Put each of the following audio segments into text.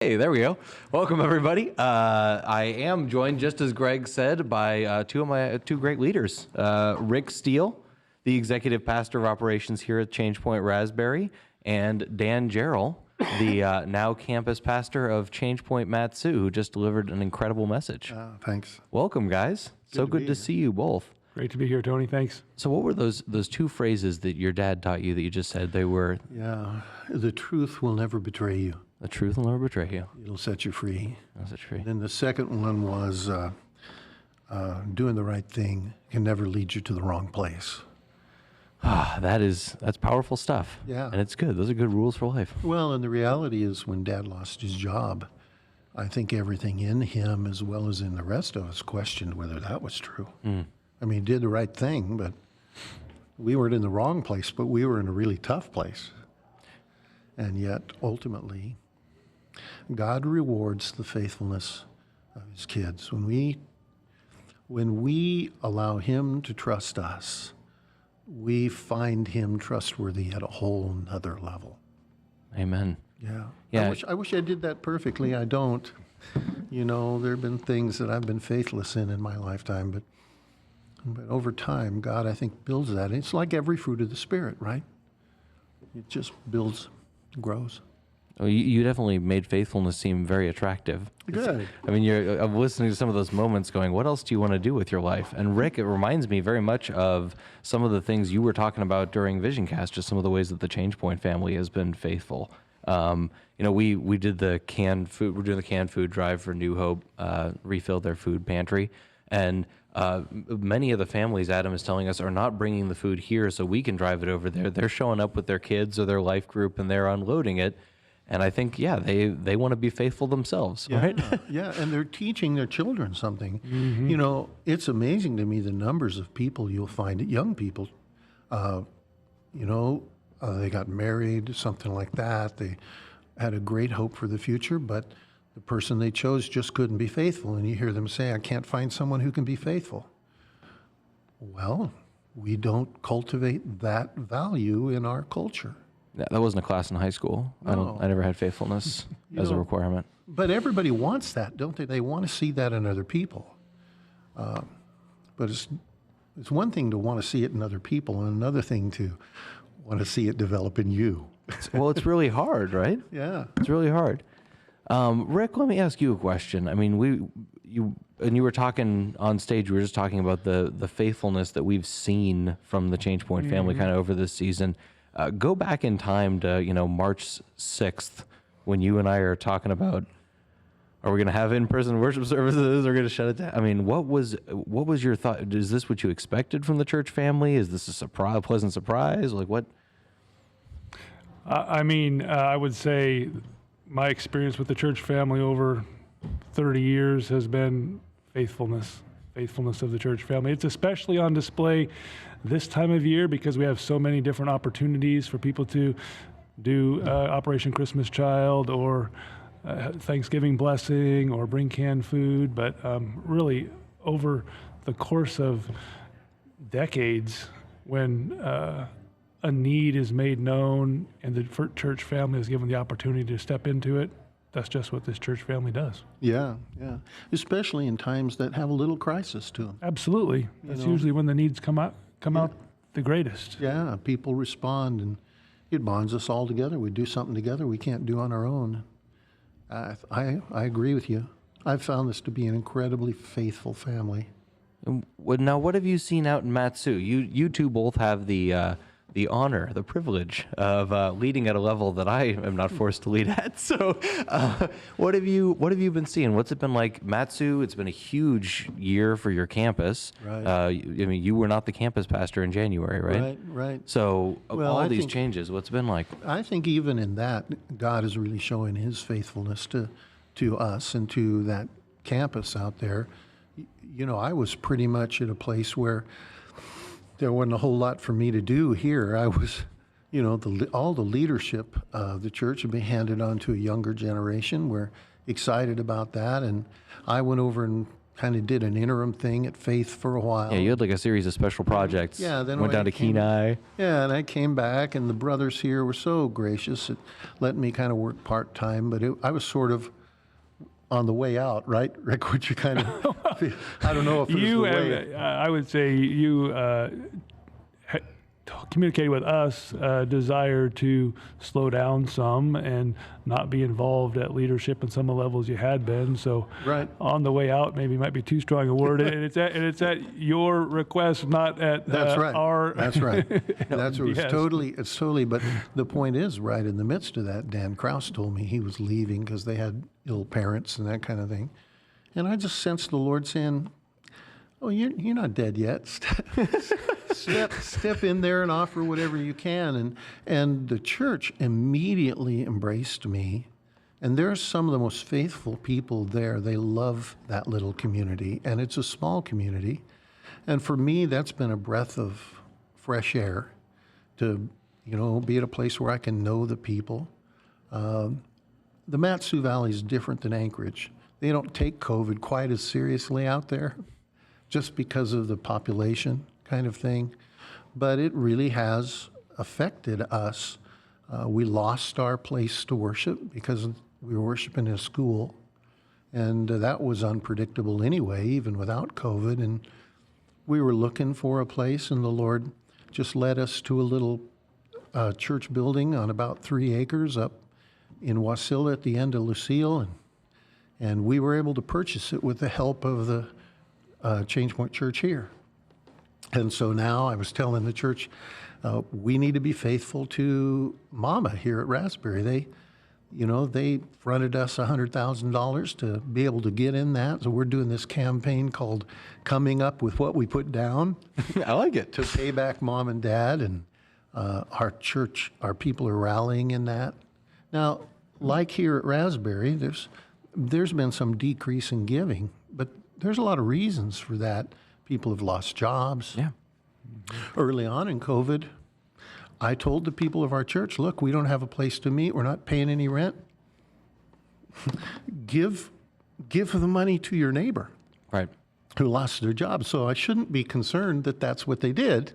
Hey, there we go. Welcome, everybody. I am joined, just as Greg said, by two great leaders. Rick Steele, the executive pastor of operations here at ChangePoint Raspberry, and Dan Jarrell, the now campus pastor of ChangePoint Matsu, who just delivered an incredible message. Thanks. Welcome, guys. So good to see you both. Great to be here, Tony. Thanks. So what were those two phrases that your dad taught you that you just said? They were... Yeah, the truth will never betray you. The truth will never betray you. It'll set you free. It'll set you free. Then the second one was doing the right thing can never lead you to the wrong place. That's powerful stuff. Yeah. And it's good. Those are good rules for life. Well, and the reality is when Dad lost his job, I think everything in him as well as in the rest of us questioned whether that was true. I mean, he did the right thing, but we weren't in the wrong place, but we were in a really tough place. And yet, ultimately, God rewards the faithfulness of his kids. When we allow him to trust us, we find him trustworthy at a whole nother level. Amen. Yeah. I wish I did that perfectly. I don't. You know, there have been things that I've been faithless in my lifetime, but over time, God, I think, builds that. It's like every fruit of the Spirit, right? It just builds, grows. Well, you definitely made faithfulness seem very attractive. Good. I mean, I'm listening to some of those moments going, what else do you want to do with your life? And Rick, it reminds me very much of some of the things you were talking about during VisionCast, just some of the ways that the ChangePoint family has been faithful. We did the canned food, we're doing the canned food drive for New Hope, refilled their food pantry. And many of the families, Adam is telling us, are not bringing the food here so we can drive it over there. They're showing up with their kids or their life group and they're unloading it. And I think, they want to be faithful themselves, right? Yeah, and they're teaching their children something. Mm-hmm. You know, it's amazing to me the numbers of people you'll find, young people, they got married, something like that. They had a great hope for the future, but the person they chose just couldn't be faithful. And you hear them say, I can't find someone who can be faithful. Well, we don't cultivate that value in our culture. Yeah, that wasn't a class in high school. No. I never had faithfulness as a requirement. But everybody wants that, don't they? They want to see that in other people. But it's one thing to want to see it in other people, and another thing to want to see it develop in you. Well, it's really hard, right? Yeah. It's really hard. Rick, let me ask you a question. I mean, you were talking on stage, we were just talking about the faithfulness that we've seen from the ChangePoint family kind of over this season. Go back in time to, March 6th, when you and I are talking about, are we going to have in-person worship services? Or going to shut it down? I mean, what was your thought? Is this what you expected from the church family? Is this a pleasant surprise? Like what? I would say my experience with the church family over 30 years has been faithfulness of the church family. It's especially on display this time of year because we have so many different opportunities for people to do Operation Christmas Child or Thanksgiving Blessing or bring canned food. But really, over the course of decades, when a need is made known and the church family is given the opportunity to step into it, that's just what this church family does. Yeah. Especially in times that have a little crisis to them. Absolutely. That's usually when the needs come out the greatest. Yeah, people respond, and it bonds us all together. We do something together we can't do on our own. I agree with you. I've found this to be an incredibly faithful family. Now, what have you seen out in Matsu? You two both have the honor, the privilege of leading at a level that I am not forced to lead at. So, what have you been seeing? What's it been like, Matsu? It's been a huge year for your campus. Right. You were not the campus pastor in January, right? Right. So, Well, all I these think- changes, what's it been like? I think even in that, God is really showing his faithfulness to us and to that campus out there. You know, I was pretty much at a place where there wasn't a whole lot for me to do here. I was, all the leadership of the church had been handed on to a younger generation. We're excited about that. And I went over and kind of did an interim thing at Faith for a while. Yeah, you had like a series of special projects. Yeah, then went when down I to came- Kenai. Yeah, and I came back, and the brothers here were so gracious at letting me kind of work part-time, but I was sort of on the way out, right? Rick, would you kind of, I don't know if it was You the way. I would say you communicated with us a desire to slow down some and not be involved at leadership in some of the levels you had been. So Right. on the way out maybe might be too strong a word. and it's at your request, not at That's right. our. That's right. That's what Yes. it's totally. But the point is, right in the midst of that, Dan Kraus told me he was leaving because they had ill parents and that kind of thing, and I just sensed the Lord saying, "Oh, you're not dead yet. Step in there and offer whatever you can." And the church immediately embraced me. And there's some of the most faithful people there. They love that little community, and it's a small community. And for me, that's been a breath of fresh air to, be at a place where I can know the people. The Mat-Su Valley is different than Anchorage. They don't take COVID quite as seriously out there just because of the population kind of thing. But it really has affected us. We lost our place to worship because we were worshiping in a school. And that was unpredictable anyway, even without COVID. And we were looking for a place, and the Lord just led us to a little church building on about 3 acres up in Wasilla at the end of Lucille. And we were able to purchase it with the help of the ChangePoint Church here. And so now I was telling the church, we need to be faithful to Mama here at Raspberry. They fronted us $100,000 to be able to get in that. So we're doing this campaign called Coming Up With What We Put Down. I like it. To pay back Mom and Dad. And our church, our people are rallying in that. Now, like here at Raspberry, there's been some decrease in giving, but there's a lot of reasons for that. People have lost jobs. Yeah. Early on in COVID, I told the people of our church, look, we don't have a place to meet. We're not paying any rent. Give the money to your neighbor Right. who lost their job. So I shouldn't be concerned that that's what they did,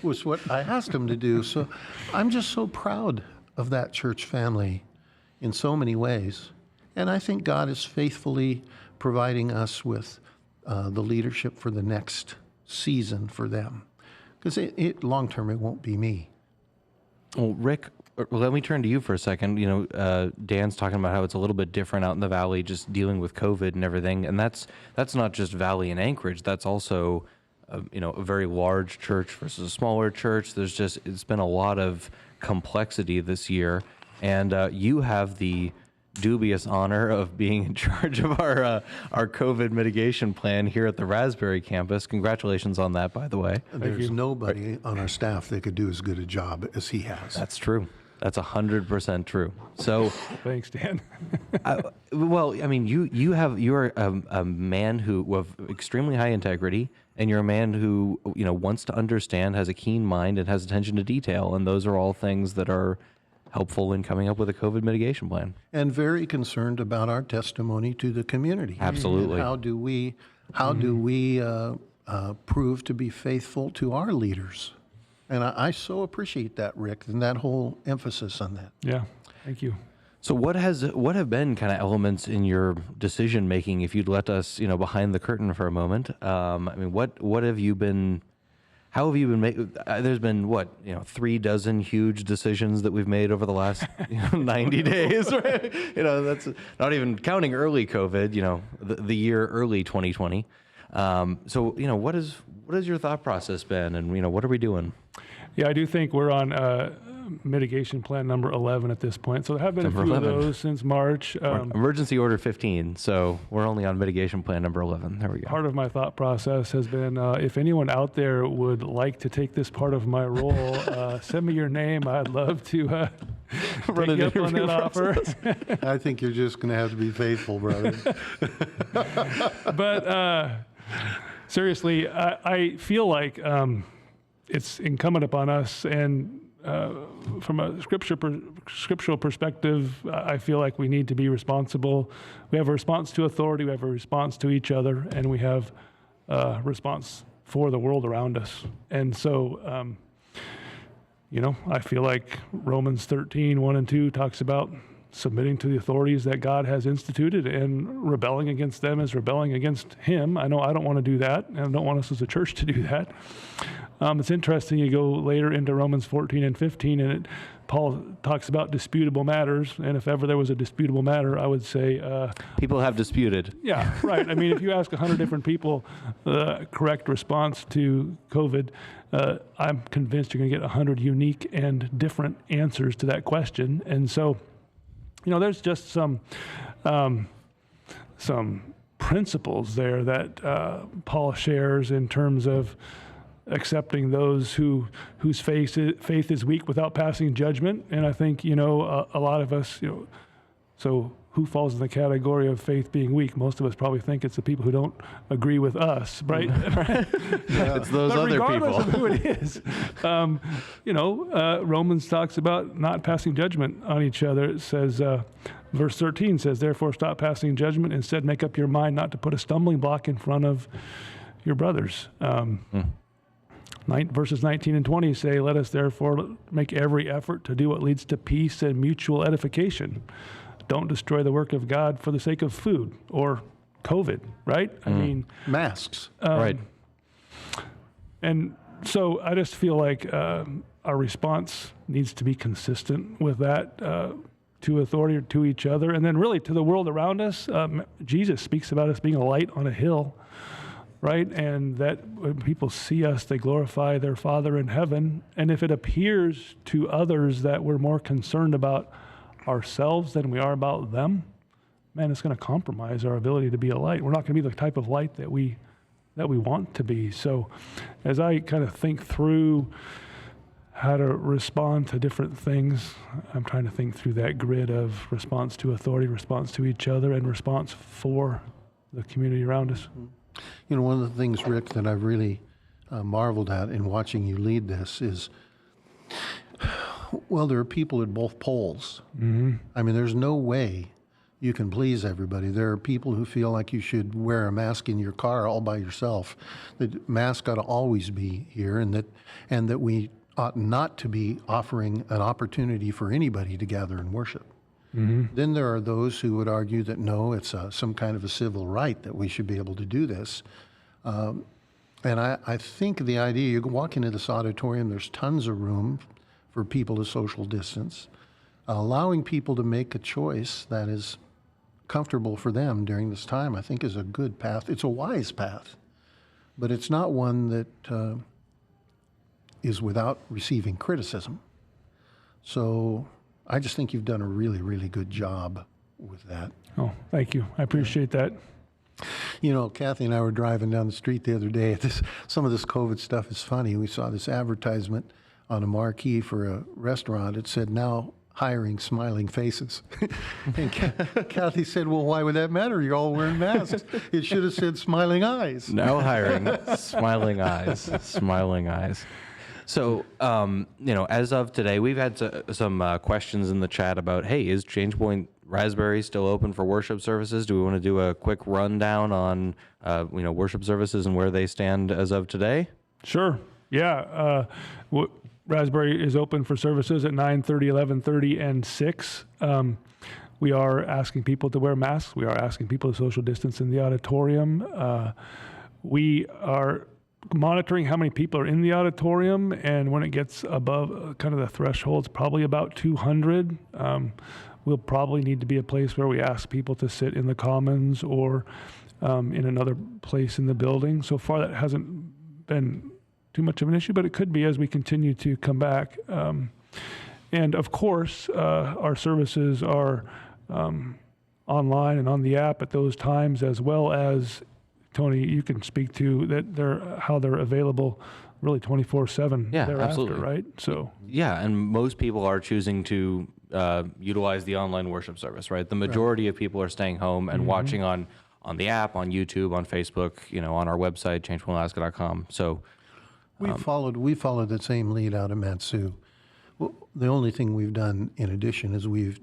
was what I asked them to do. So I'm just so proud of that church family in so many ways. And I think God is faithfully providing us with the leadership for the next season for them. Because long term, it won't be me. Well, Rick, let me turn to you for a second. Dan's talking about how it's a little bit different out in the valley, just dealing with COVID and everything. And that's not just Valley and Anchorage. That's also, a very large church versus a smaller church. It's been a lot of complexity this year. And you have the dubious honor of being in charge of our COVID mitigation plan here at the Raspberry campus. Congratulations on that, by the way. There's nobody on our staff that could do as good a job as he has. That's true. That's 100% true. So, Thanks, Dan. you're a man who of extremely high integrity, and you're a man who wants to understand, has a keen mind, and has attention to detail, and those are all things that are helpful in coming up with a COVID mitigation plan. And very concerned about our testimony to the community. Absolutely. And how do we prove to be faithful to our leaders? And I so appreciate that, Rick, and that whole emphasis on that. Yeah, thank you. So what have been kind of elements in your decision making? If you'd let us, behind the curtain for a moment. What have you been? How have you been making? There's been 36 huge decisions that we've made over the last 90 days. Right? That's not even counting early COVID. The year early 2020. So what has your thought process been, and what are we doing? Yeah, I do think we're on mitigation plan number 11 at this point. So there have been Number a few 11. of those since March. Emergency order 15. So we're only on mitigation plan number 11. There we go. Part of my thought process has been, if anyone out there would like to take this part of my role, send me your name. I'd love to Run take an you up on interview that offer. I think you're just going to have to be faithful, brother. But seriously, I feel like it's incumbent upon us and from a scriptural perspective, I feel like we need to be responsible. We have a response to authority, we have a response to each other, and we have a response for the world around us. And so, I feel like Romans 13, 1 and 2 talks about submitting to the authorities that God has instituted, and rebelling against them is rebelling against him. I know I don't want to do that, and I don't want us as a church to do that. It's interesting, you go later into Romans 14 and 15, and Paul talks about disputable matters, and if ever there was a disputable matter, I would say... people have disputed. Yeah, right. I mean, if you ask 100 different people the correct response to COVID, I'm convinced you're going to get 100 unique and different answers to that question. And so, there's just some principles there that Paul shares in terms of accepting those whose faith is weak without passing judgment. And I think, a lot of us, so who falls in the category of faith being weak? Most of us probably think it's the people who don't agree with us, right? It's those but other regardless people. of who it is, Romans talks about not passing judgment on each other. It says, verse 13 says, therefore stop passing judgment. Instead, make up your mind not to put a stumbling block in front of your brothers. Verses 19 and 20 say, let us therefore make every effort to do what leads to peace and mutual edification. Don't destroy the work of God for the sake of food or COVID, right? I mean, Masks. Right. And so I just feel like our response needs to be consistent with that to authority or to each other. And then really to the world around us. Jesus speaks about us being a light on a hill, right? And that when people see us, they glorify their Father in heaven. And if it appears to others that we're more concerned about ourselves than we are about them, man, it's going to compromise our ability to be a light. We're not going to be the type of light that we want to be. So as I kind of think through how to respond to different things, I'm trying to think through that grid of response to authority, response to each other, and response for the community around us. One of the things, Rick, that I've really marveled at in watching you lead this is, well, there are people at both poles. Mm-hmm. I mean, there's no way you can please everybody. There are people who feel like you should wear a mask in your car all by yourself. The mask ought to always be here, and that we ought not to be offering an opportunity for anybody to gather and worship. Mm-hmm. Then there are those who would argue that no, it's some kind of a civil right that we should be able to do this. And I think the idea, you can walk into this auditorium, there's tons of room for people to social distance. Allowing people to make a choice that is comfortable for them during this time, I think, is a good path. It's a wise path, but it's not one that is without receiving criticism. So I just think you've done a really, really good job with that. Oh, thank you. I appreciate that. Kathy and I were driving down the street the other day. Some of this COVID stuff is funny. We saw this advertisement on a marquee for a restaurant. It said, now hiring smiling faces. And Kathy said, well, why would that matter? You're all wearing masks. It should have said smiling eyes. Now hiring smiling eyes, smiling eyes. So, as of today, we've had some questions in the chat about, hey, is ChangePoint Raspberry still open for worship services? Do we want to do a quick rundown on, worship services and where they stand as of today? Sure. Yeah. Raspberry is open for services at 9:30, 11:30, and 6. We are asking people to wear masks. We are asking people to social distance in the auditorium. We are monitoring how many people are in the auditorium, and when it gets above kind of the threshold, it's probably about 200. We'll probably need to be a place where we ask people to sit in the commons or in another place in the building. So far, that hasn't been too much of an issue, but it could be as we continue to come back. And of course, our services are online and on the app at those times, as well as, Tony, you can speak to that how they're available really 24/7 thereafter, absolutely. right? So yeah, and most people are choosing to utilize the online worship service, right? The majority of people are staying home and watching on the app, on YouTube, on Facebook, on our website, changepointalaska.com. So we followed the same lead out of Matsu. Well, the only thing we've done in addition is we've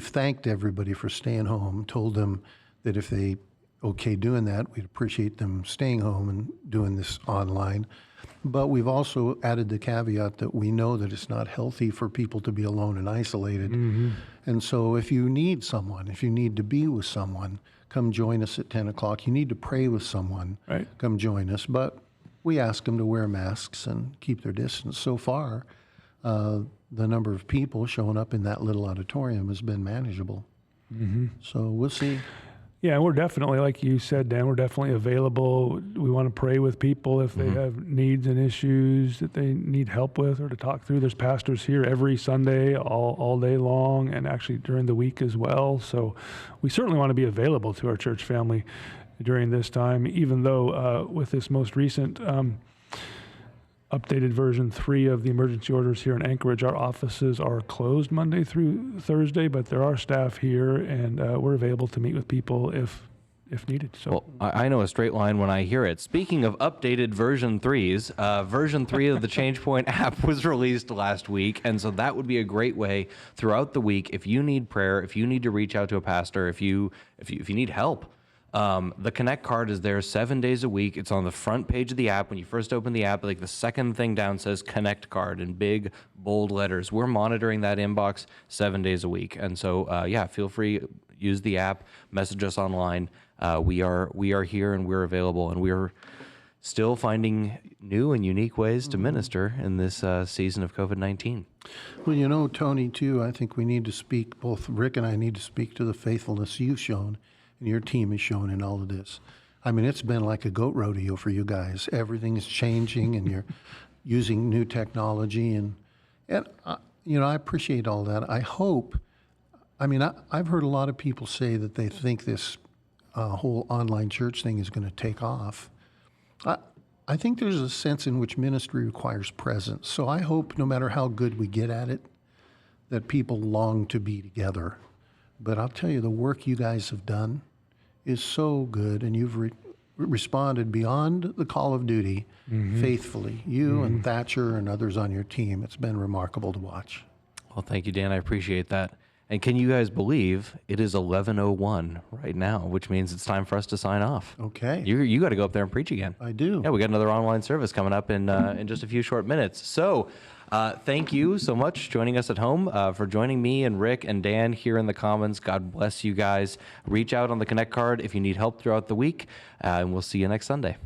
thanked everybody for staying home, told them that if they okay doing that, we'd appreciate them staying home and doing this online. But we've also added the caveat that we know that it's not healthy for people to be alone and isolated. And so if you need someone, if you need to be with someone, come join us at 10 o'clock. You need to pray with someone, Right. come join us. But we ask them to wear masks and keep their distance. So far, the number of people showing up in that little auditorium has been manageable. So we'll see. Yeah, we're definitely, like you said, Dan, we're definitely available. We want to pray with people if they have needs and issues that they need help with or to talk through. There's pastors here every Sunday, all day long, and actually during the week as well. So we certainly want to be available to our church family during this time, even though with this most recent updated version 3 of the emergency orders here in Anchorage, our offices are closed Monday through Thursday, but there are staff here, and we're available to meet with people if needed. So, Well, I know a straight line when I hear it. Speaking of updated version 3s, version 3 of the ChangePoint app was released last week, and so that would be a great way throughout the week if you need prayer, if you need to reach out to a pastor, if you need help. The Connect card is there 7 days a week. It's on the front page of the app. When you first open the app, like the second thing down says Connect card in big, bold letters. We're monitoring that inbox 7 days a week. And so, yeah, feel free, use the app, message us online. We are here and we're available, and we're still finding new and unique ways to minister in this season of COVID-19. Well, you know, Tony, too, I think we need to speak, both Rick and I need to speak to the faithfulness you've shown and your team has shown in all of this. I mean, it's been like a goat rodeo for you guys. Everything is changing, and you're using new technology, and you know, I appreciate all that. I hope. I mean, I've heard a lot of people say that they think this whole online church thing is going to take off. I think there's a sense in which ministry requires presence. So I hope, no matter how good we get at it, that people long to be together. But I'll tell you, the work you guys have done is so good, and you've responded beyond the call of duty faithfully. You and Thatcher and others on your team, it's been remarkable to watch. Well, thank you, Dan. I appreciate that. And can you guys believe it is 11:01 right now, which means it's time for us to sign off. Okay. You got to go up there and preach again. I do. Yeah, we got another online service coming up in just a few short minutes. So thank you so much joining us at home, for joining me and Rick and Dan here in the Commons. God bless you guys. Reach out on the Connect card if you need help throughout the week, and we'll see you next Sunday.